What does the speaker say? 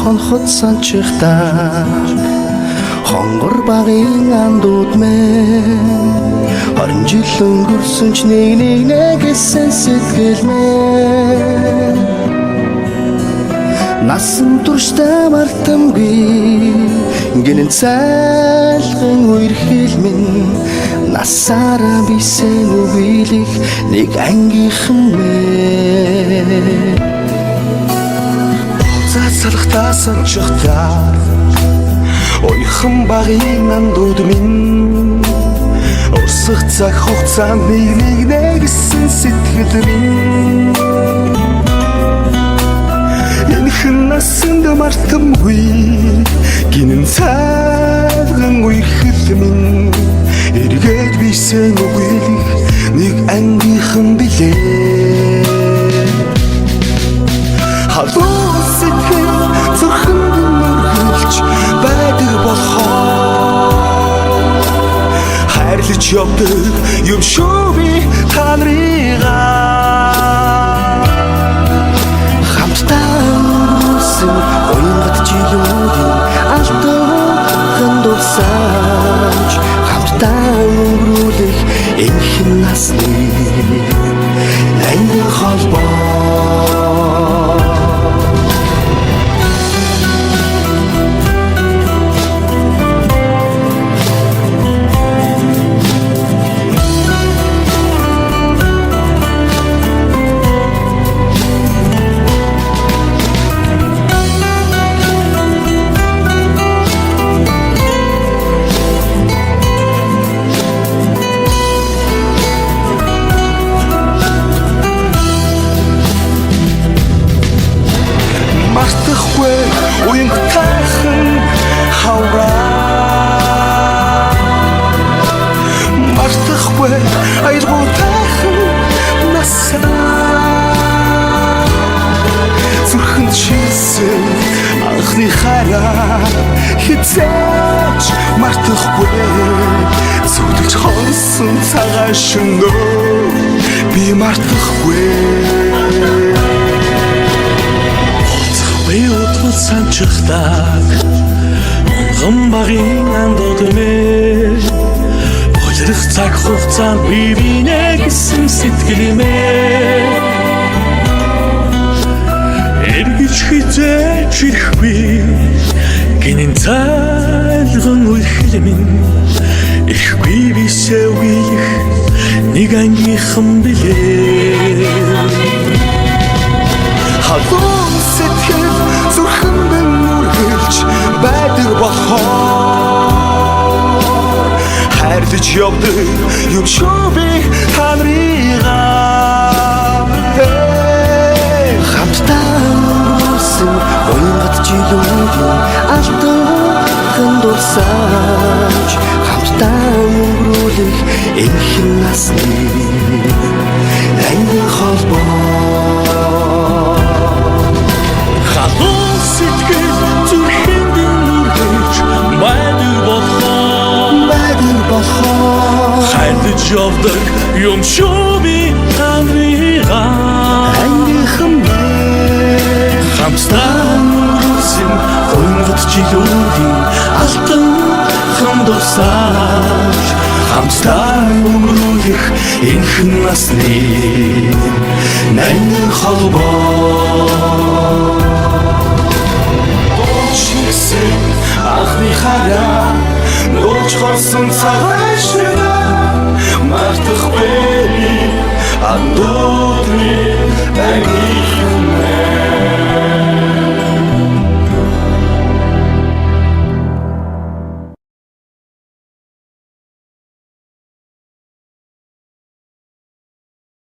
хонхот санчихтаа хонгор багын андууд мэн харин жил өнгөрсөн ч нэг гэсэн сэтгэл мэн насан туршдаа мартамгүй гинэн цайлган үерхэл минь насаараа бисээ нүбилих нэг ангийнхан мэн салхтаа санчихтаа ойхон багын андууд минь урсах цаг хугацаанд нэг гэсэн сэтгэл минь энэхэн насанд мартамгүй гинэн цайлган үерхэл минь эргээд бисээ нүбилих нэг ангийнхан билээ халуун сэтгэл зүрхэнд мөргөлж байдаг болохоор хайрлаж явдаг юм шүү би та нарыгаа хамтдаа өнгөрсөн уянгат жилүүдийн алтан дурсамж хамтдаа өнгөрүүлэх энэхэн насны ангин холбоо анхны хараа хизээч мартахгүй зүгдэж хонсон цагаан шөнөө би мартахгүй би утгал санчихдаг онгон багын андууд мэ ойлрох цаг хугацаанд би бинэ гэсэн сэтгэл мэ эргэж хизээч ирэхгүй гинэн цайлган үерхэл минь ирэхгүй бисээ үеих нэг ангийнхан билээ халуун сэтгэл зүрхэнд мөргөлж байдаг болохоор хайрлаж явдаг юм шүү би та нарыгаа хамтдаа өнгөрсөн оюнгат жилүүдийн алтан дурсаж хамтдаа өнгөрүүлэх энхэн насны ангин холбоо халуун сэтгэл зүрхэнд нүргэж байдаг болохоор хайрлаж явдаг юм шүү би та нарыгаа ангийнхан хамтдаа өнгөрсөн оюнгат жилүүдийн алтан дурсаж хамтдаа өнгөрүүлэх энхэн насны ангин холбоо Чигсэн анхны хараа нууч хорсон цагааш